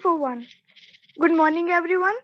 for one. Good morning, everyone.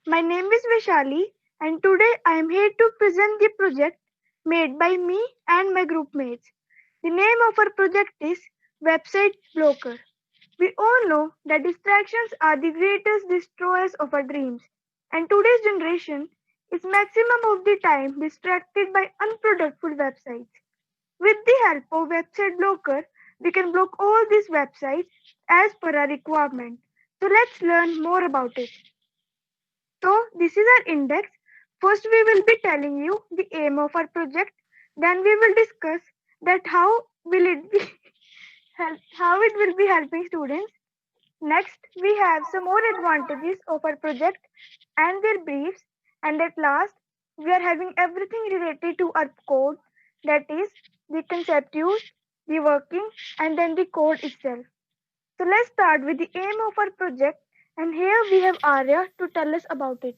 My name is Vishali, and today I am here to present the project made by me and my group mates. The name of our project is Website Blocker. We all know that distractions are the greatest destroyers of our dreams, and today's generation is maximum of the time distracted by unproductive websites. With the help of Website Blocker, we can block all these websites as per our requirement. So let's learn more about it. So this is our index. First we will be telling you the aim of our project. Then we will discuss that how will it be how it will be helping students. Next we have some more advantages of our project and their briefs. And at last we are having everything related to our code, that is the concept used, the working, and then the code itself. So let's start with the aim of our project, and here we have Arya to tell us about it.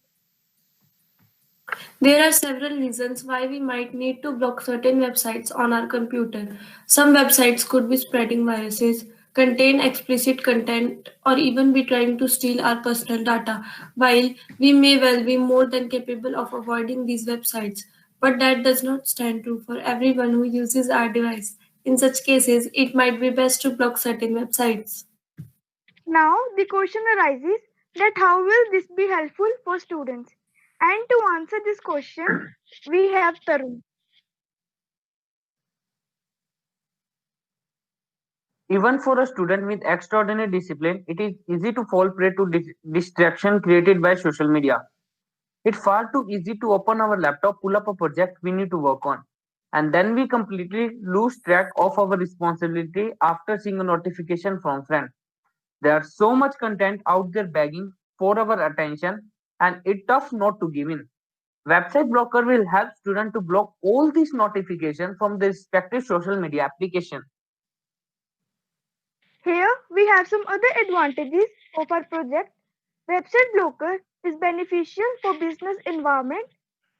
There are several reasons why we might need to block certain websites on our computer. Some websites could be spreading viruses, contain explicit content, or even be trying to steal our personal data. While we may well be more than capable of avoiding these websites, but that does not stand true for everyone who uses our device. In such cases, it might be best to block certain websites. Now the question arises that how will this be helpful for students? And to answer this question, we have Tarun. Even for a student with extraordinary discipline, it is easy to fall prey to distraction created by social media. It's far too easy to open our laptop, pull up a project we need to work on, and then we completely lose track of our responsibility after seeing a notification from friend. There's so much content out there begging for our attention, and it's tough not to give in. Website blocker will help students to block all these notifications from their respective social media application. Here we have some other advantages of our project. Website blocker is beneficial for business environment.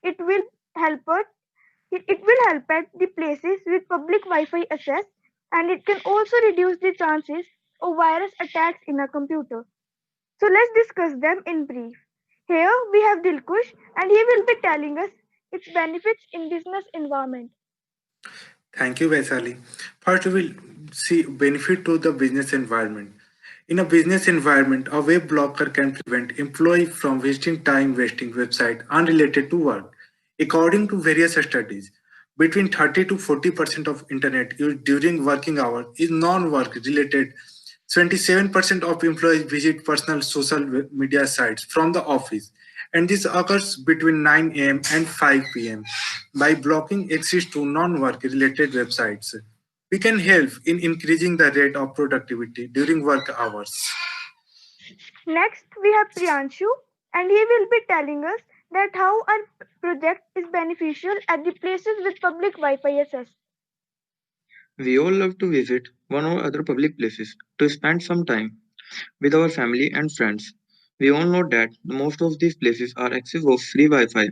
It will help us. It will help at the places with public Wi-Fi access, and it can also reduce the chances of virus attacks in a computer. So let's discuss them in brief. Here we have Dilkush, and he will be telling us its benefits in business environment. Thank you, Vaisali. First, we will see benefit to the business environment. In a business environment, a web blocker can prevent employee from wasting website unrelated to work. According to various studies, between 30 to 40% of internet use during working hours is non-work related. 27% of employees visit personal social media sites from the office, and this occurs between 9 a.m. and 5 p.m. By blocking access to non-work related websites, we can help in increasing the rate of productivity during work hours. Next, we have Priyanshu, and he will be telling us that how our project is beneficial at the places with public Wi-Fi access. We all love to visit one or other public places to spend some time with our family and friends. We all know that most of these places are access of free Wi-Fi.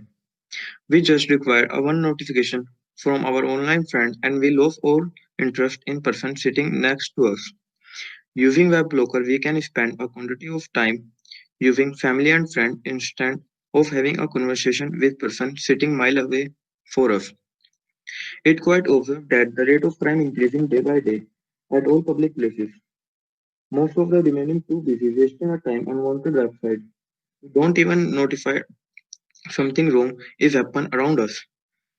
We just require a one notification from our online friend and we lose all interest in person sitting next to us. Using web blocker, we can spend a quantity of time using family and friend instead of having a conversation with person sitting mile away for us. It's quite obvious that the rate of crime increasing day by day at all public places. Most of the remaining too busy wasting our time on wanted websites. We don't even notify something wrong is happen around us.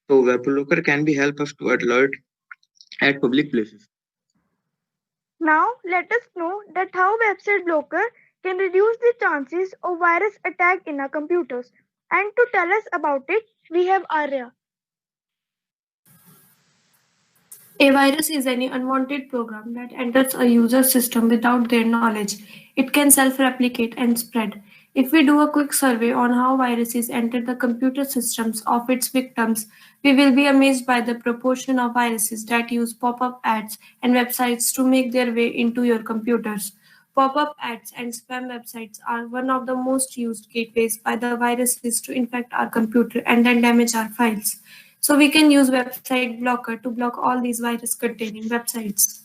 So web blocker can be help us to alert at public places. Now, let us know that how website blocker can reduce the chances of virus attack in our computers. And to tell us about it, we have Arya. A virus is any unwanted program that enters a user's system without their knowledge. It can self-replicate and spread. If we do a quick survey on how viruses enter the computer systems of its victims, we will be amazed by the proportion of viruses that use pop-up ads and websites to make their way into your computers. Pop-up ads and spam websites are one of the most used gateways by the viruses to infect our computer and then damage our files. So we can use website blocker to block all these virus containing websites.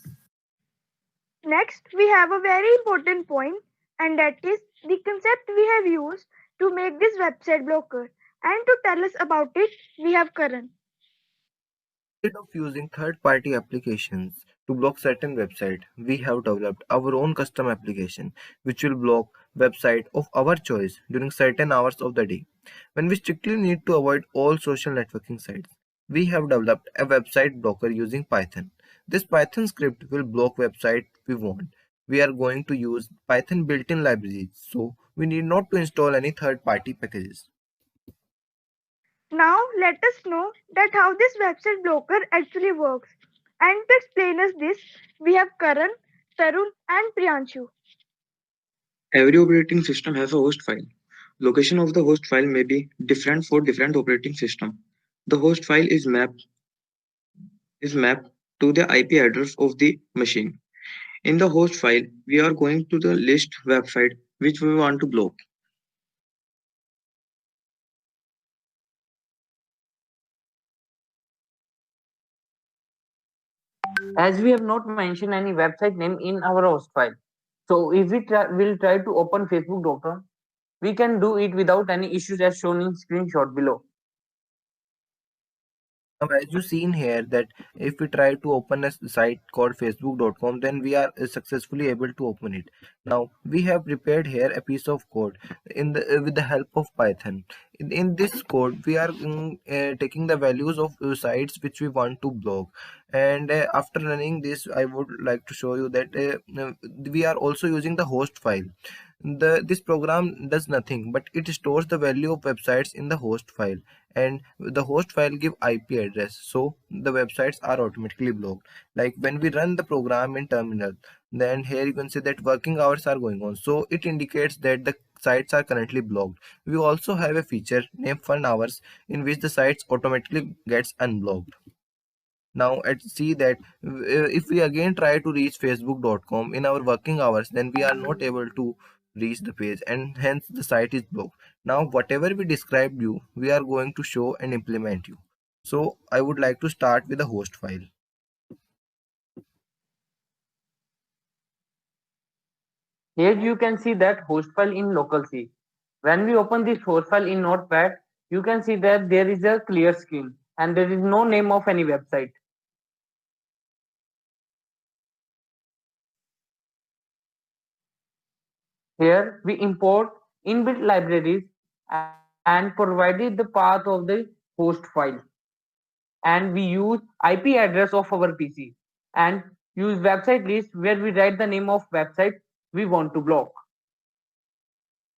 Next, we have a very important point, and that is the concept we have used to make this website blocker. And to tell us about it, we have Karan. Instead of using third-party applications to block certain websites, we have developed our own custom application which will block websites of our choice during certain hours of the day. When we strictly need to avoid all social networking sites, we have developed a website blocker using Python. This Python script will block websites we want. We are going to use Python built-in libraries, so we need not to install any third-party packages. Now let us know that how this website blocker actually works. And to explain us this, we have Karan, Tarun and Priyanshu. Every operating system has a host file. Location of the host file may be different for different operating system. The host file is mapped to the IP address of the machine. In the host file, we are going to the list website which we want to block. As we have not mentioned any website name in our host file, so if we will try to open facebook.com, we can do it without any issues as shown in screenshot below. Now, as you seen here that if we try to open a site called facebook.com, then we are successfully able to open it. Now we have prepared here a piece of code with the help of Python. In this code, we are taking the values of sites which we want to block. And after running this, I would like to show you that we are also using the host file. This program does nothing but it stores the value of websites in the host file, and the host file give IP address, so the websites are automatically blocked. Like when we run the program in terminal, then here you can see that working hours are going on, so it indicates that the sites are currently blocked. We also have a feature named fun hours in which the sites automatically gets unblocked. Now let's see that if we again try to reach facebook.com in our working hours, then we are not able to reach the page and hence the site is blocked. Now whatever we described you, we are going to show and implement you. So I would like to start with the host file. Here you can see that host file in local C. When we open this host file in Notepad, you can see that there is a clear screen and there is no name of any website. Here we import inbuilt libraries and provided the path of the host file. And we use IP address of our PC and use website list where we write the name of website we want to block.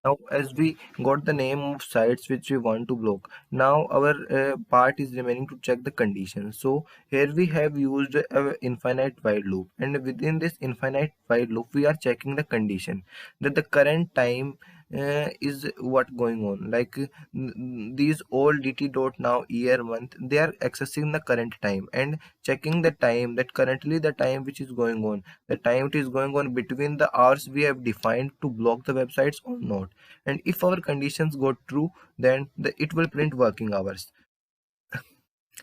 Now as we got the name of sites which we want to block, now our part is remaining to check the condition. So here we have used a infinite while loop, and within this infinite while loop we are checking the condition that the current time is what going on. Like these all dt dot now year month, they are accessing the current time and checking the time, that currently the time which is going on, the time it is going on between the hours we have defined to block the websites or not. And if our conditions go true, then it will print working hours.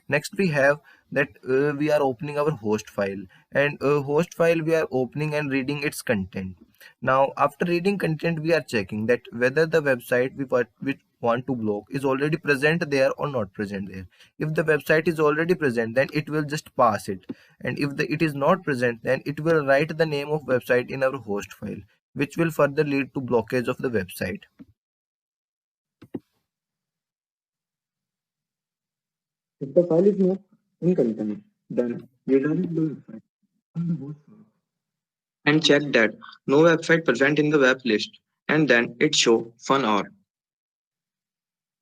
Next we have that we are opening our host file, and host file we are opening and reading its content. Now after reading content, we are checking that whether the website we want to block is already present there or not present there. If the website is already present, then it will just pass it, and if it is not present, then it will write the name of website in our host file, which will further lead to blockage of the website. If the file is not in content, then redirect the website on the host file and check that no website present in the web list, and then it show fun hour.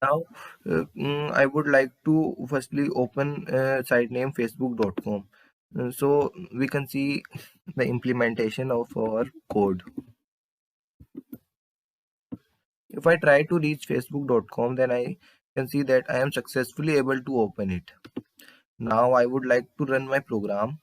Now I would like to firstly open site name facebook.com, so we can see the implementation of our code. If I try to reach facebook.com, then I can see that I am successfully able to open it. Now I would like to run my program.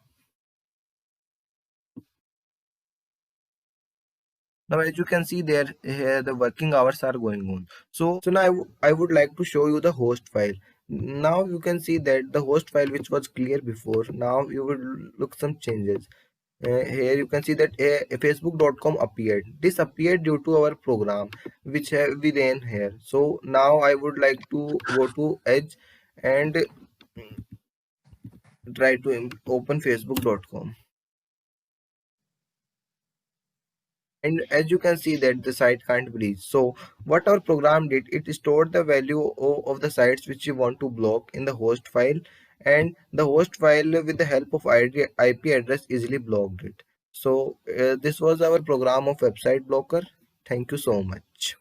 Now as you can see there, here the working hours are going on. So now I would like to show you the host file. Now you can see that the host file which was clear before, now you will look some changes. Here you can see that facebook.com appeared. This appeared due to our program which we ran here. So now I would like to go to Edge and try to open facebook.com. And as you can see that the site can't be reached. So what our program did, it stored the value of the sites which you want to block in the host file, and the host file with the help of IP address easily blocked it. So this was our program of website blocker. Thank you so much.